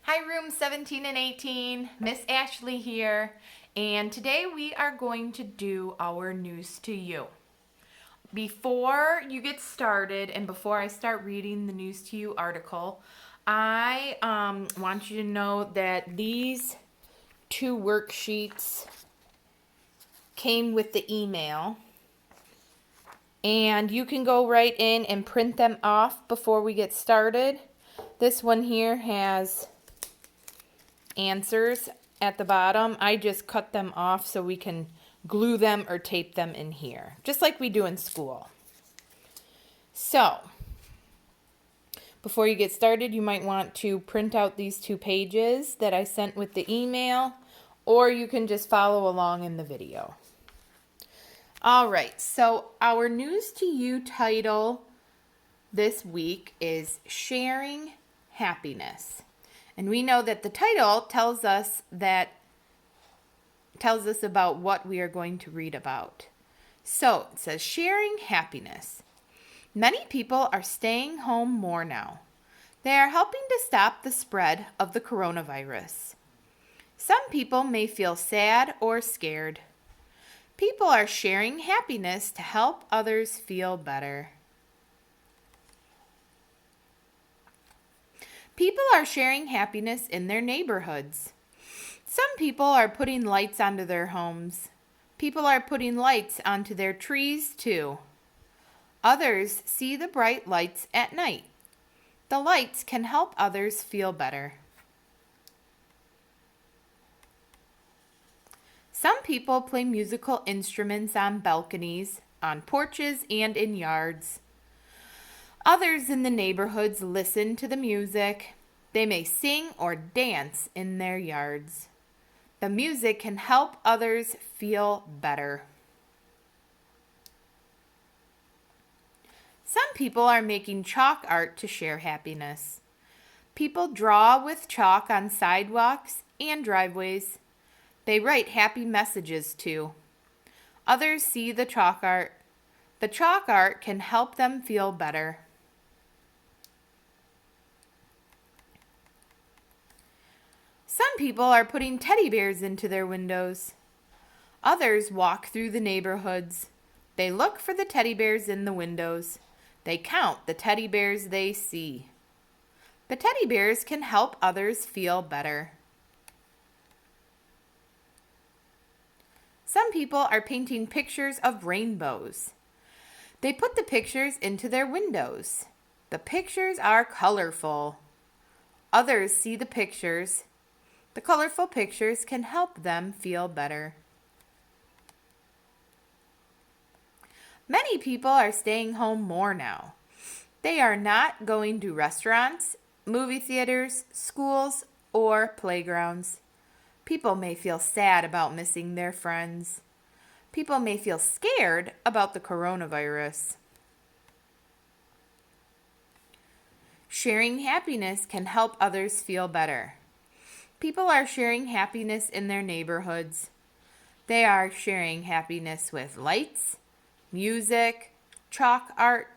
Hi, room 17 and 18. Miss Ashley here, and today we are going to do our news to you. Before you get started and before I start reading the News to You article, I want you to know that these two worksheets came with the email, and you can go right in and print them off before we get started. This one here has answers at the bottom. I just cut them off so we can glue them or tape them in here, just like we do in school. So, before you get started, you might want to print out these 2 pages that I sent with the email, or you can just follow along in the video. All right, so our News to You title this week is Sharing Happiness. And we know that the title tells us about what we are going to read about. So it says sharing happiness. Many people are staying home more now. They are helping to stop the spread of the coronavirus. Some people may feel sad or scared. People are sharing happiness to help others feel better. People are sharing happiness in their neighborhoods. Some people are putting lights onto their homes. People are putting lights onto their trees too. Others see the bright lights at night. The lights can help others feel better. Some people play musical instruments on balconies, on porches, and in yards. Others in the neighborhoods listen to the music. They may sing or dance in their yards. The music can help others feel better. Some people are making chalk art to share happiness. People draw with chalk on sidewalks and driveways. They write happy messages too. Others see the chalk art. The chalk art can help them feel better. Some people are putting teddy bears into their windows. Others walk through the neighborhoods. They look for the teddy bears in the windows. They count the teddy bears they see. The teddy bears can help others feel better. Some people are painting pictures of rainbows. They put the pictures into their windows. The pictures are colorful. Others see the pictures. The colorful pictures can help them feel better. Many people are staying home more now. They are not going to restaurants, movie theaters, schools, or playgrounds. People may feel sad about missing their friends. People may feel scared about the coronavirus. Sharing happiness can help others feel better. People are sharing happiness in their neighborhoods. They are sharing happiness with lights, music, chalk art,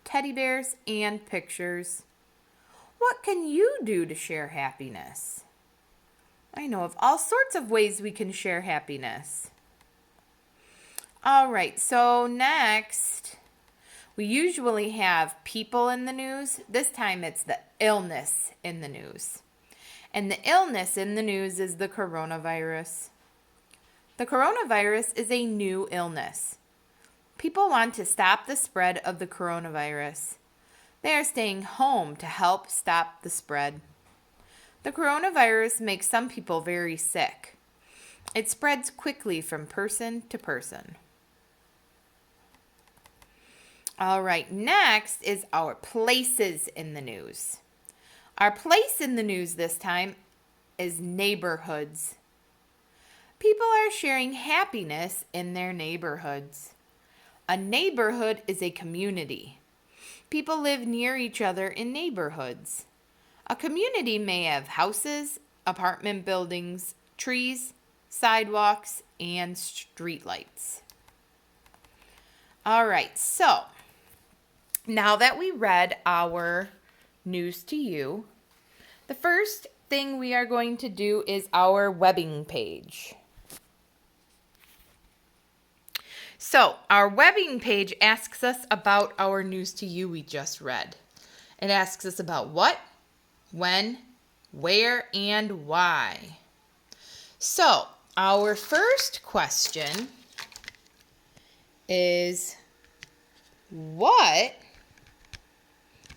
teddy bears, and pictures. What can you do to share happiness? I know of all sorts of ways we can share happiness. All right, so next, we usually have people in the news. This time it's the illness in the news. And the illness in the news is the coronavirus. The coronavirus is a new illness. People want to stop the spread of the coronavirus. They are staying home to help stop the spread. The coronavirus makes some people very sick. It spreads quickly from person to person. All right, next is our places in the news. Our place in the news this time is neighborhoods. People are sharing happiness in their neighborhoods. A neighborhood is a community. People live near each other in neighborhoods. A community may have houses, apartment buildings, trees, sidewalks, and streetlights. All right, so now that we read our News to You, the first thing we are going to do is our webbing page. So our webbing page asks us about our News-2-You we just read. It asks us about what, when, where, and why. So our first question is, what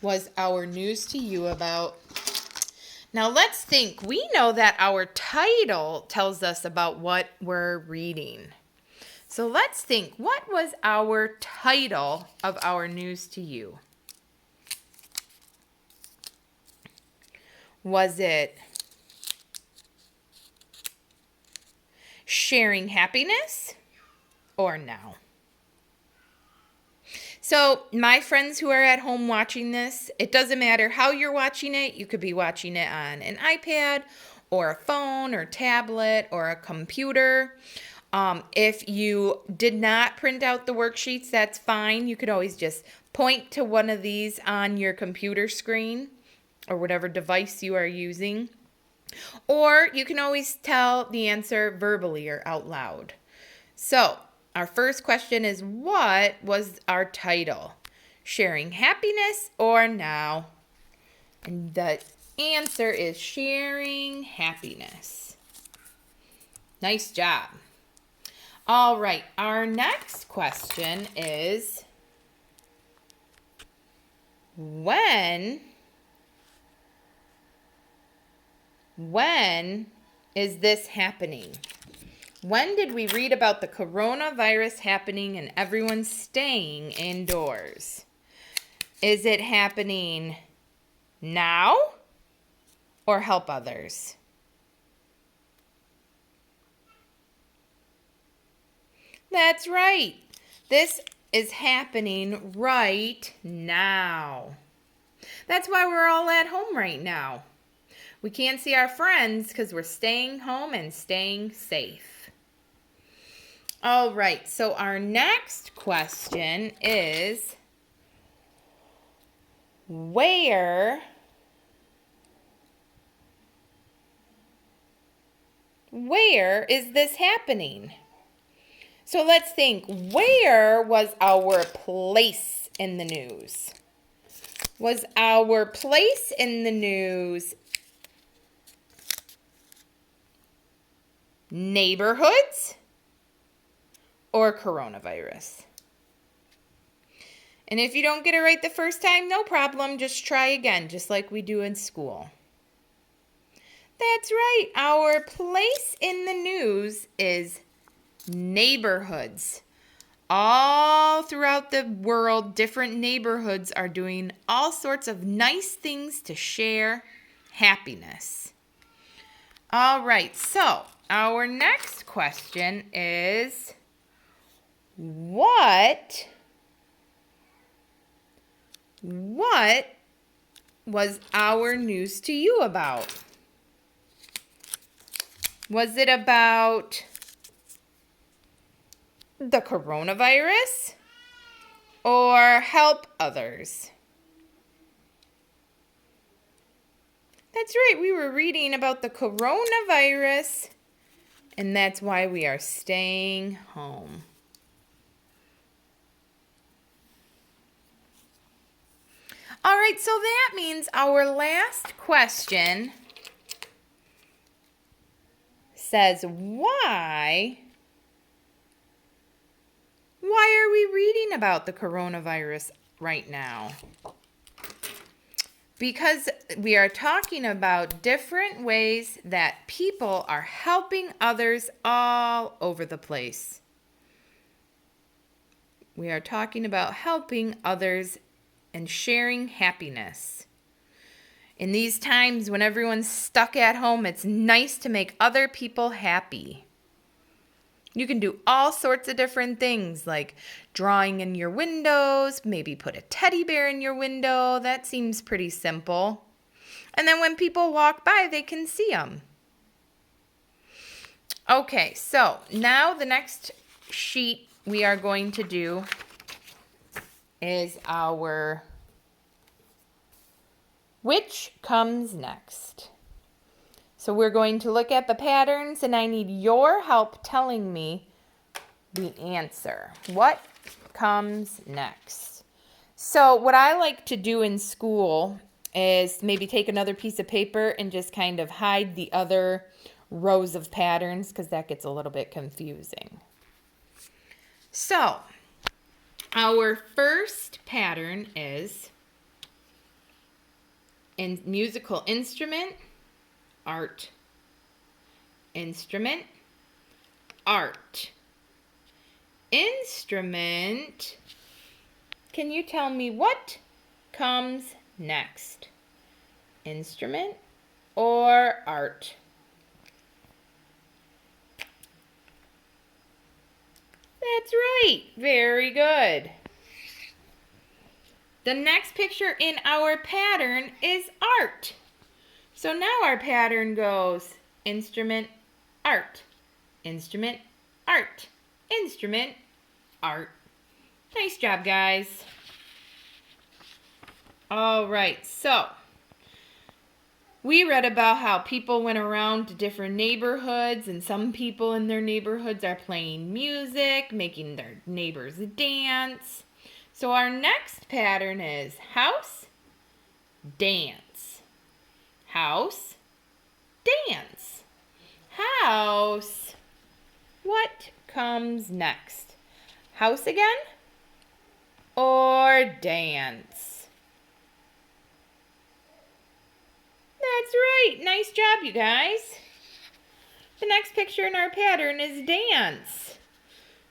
was our News-2-You about? Now let's think. We know that our title tells us about what we're reading. So let's think. What was our title of our News-2-You? Was it Sharing Happiness or Now? So my friends who are at home watching this, it doesn't matter how you're watching it. You could be watching it on an iPad or a phone or tablet or a computer. If you did not print out the worksheets, that's fine. You could always just point to one of these on your computer screen or whatever device you are using. Or you can always tell the answer verbally or out loud. So our first question is, what was our title? Sharing Happiness or Now? And the answer is Sharing Happiness. Nice job. All right, our next question is, when is this happening? When did we read about the coronavirus happening and everyone staying indoors? Is it happening now or help others? That's right. This is happening right now. That's why we're all at home right now. We can't see our friends because we're staying home and staying safe. All right, so our next question is, where is this happening? So let's think, where was our place in the news? Was our place in the news neighborhoods or coronavirus? And if you don't get it right the first time, no problem. Just try again, just like we do in school. That's right. Our place in the news is neighborhoods. All throughout the world, different neighborhoods are doing all sorts of nice things to share happiness. All right, so our next question is, what was our News-2-You about? Was it about the coronavirus or help others? That's right, we were reading about the coronavirus, and that's why we are staying home. All right, so that means our last question says, why are we reading about the coronavirus right now? Because we are talking about different ways that people are helping others all over the place. We are talking about helping others and sharing happiness. In these times when everyone's stuck at home, it's nice to make other people happy. You can do all sorts of different things, like drawing in your windows, maybe put a teddy bear in your window. That seems pretty simple. And then when people walk by, they can see them. Okay, so now the next sheet we are going to do is our which comes next. So we're going to look at the patterns, and I need your help telling me the answer. What comes next? So what I like to do in school is maybe take another piece of paper and just kind of hide the other rows of patterns because that gets a little bit confusing. So our first pattern is in musical instrument, art. Instrument, art. Instrument. Can you tell me what comes next? Instrument or art? That's right. Very good. The next picture in our pattern is art. So now our pattern goes instrument, art, instrument, art, instrument, art. Nice job, guys. All right, so we read about how people went around to different neighborhoods, and some people in their neighborhoods are playing music, making their neighbors dance. So our next pattern is house, dance. House, dance. House. What comes next? House again or dance? That's right. Nice job, you guys. The next picture in our pattern is dance.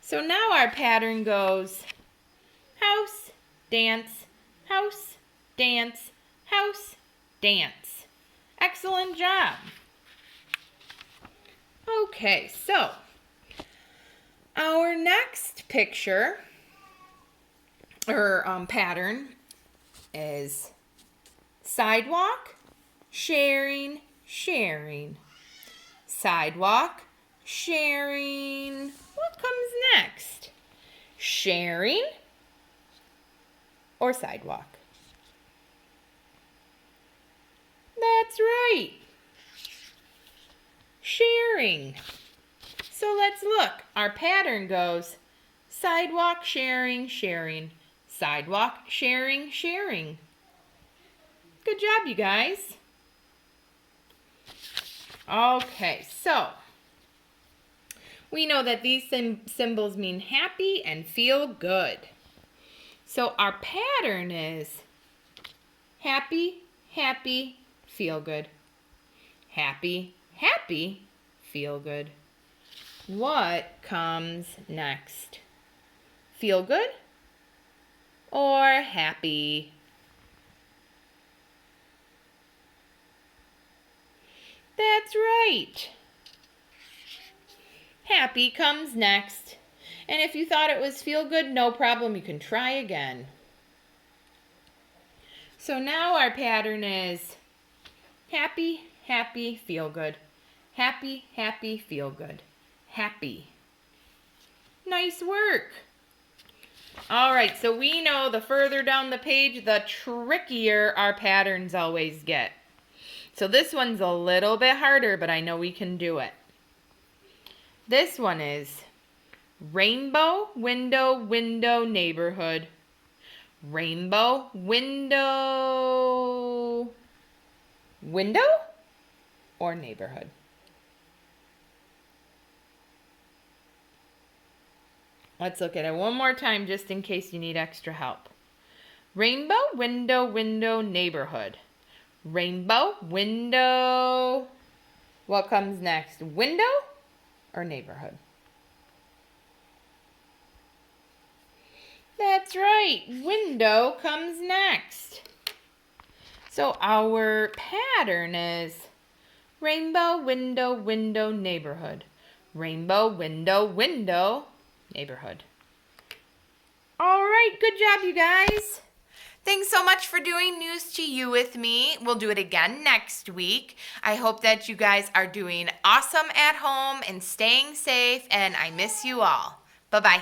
So now our pattern goes house, dance, house, dance, house, dance. Excellent job. Okay, so our next picture or pattern is sidewalk, sharing, sharing. Sidewalk, sharing. What comes next? Sharing or sidewalk? That's right. Sharing. So let's look. Our pattern goes sidewalk, sharing, sharing. Sidewalk, sharing, sharing. Good job, you guys. Okay, so we know that these symbols mean happy and feel good. So our pattern is happy, happy, feel good. Happy, happy, feel good. What comes next? Feel good or happy? That's right. Happy comes next. And if you thought it was feel good, no problem. You can try again. So now our pattern is happy, happy, feel good. Happy, happy, feel good. Happy. Nice work. All right, so we know the further down the page, the trickier our patterns always get. So this one's a little bit harder, but I know we can do it. This one is rainbow, window, window, neighborhood. Rainbow, window, window, or neighborhood? Let's look at it one more time just in case you need extra help. Rainbow, window, window, neighborhood. Rainbow, window. What comes next? Window or neighborhood? That's right. Window comes next. So our pattern is rainbow, window, window, neighborhood. Rainbow, window, window, neighborhood. All right, good job, you guys. Thanks so much for doing News-2-You with me. We'll do it again next week. I hope that you guys are doing awesome at home and staying safe, and I miss you all. Bye-bye.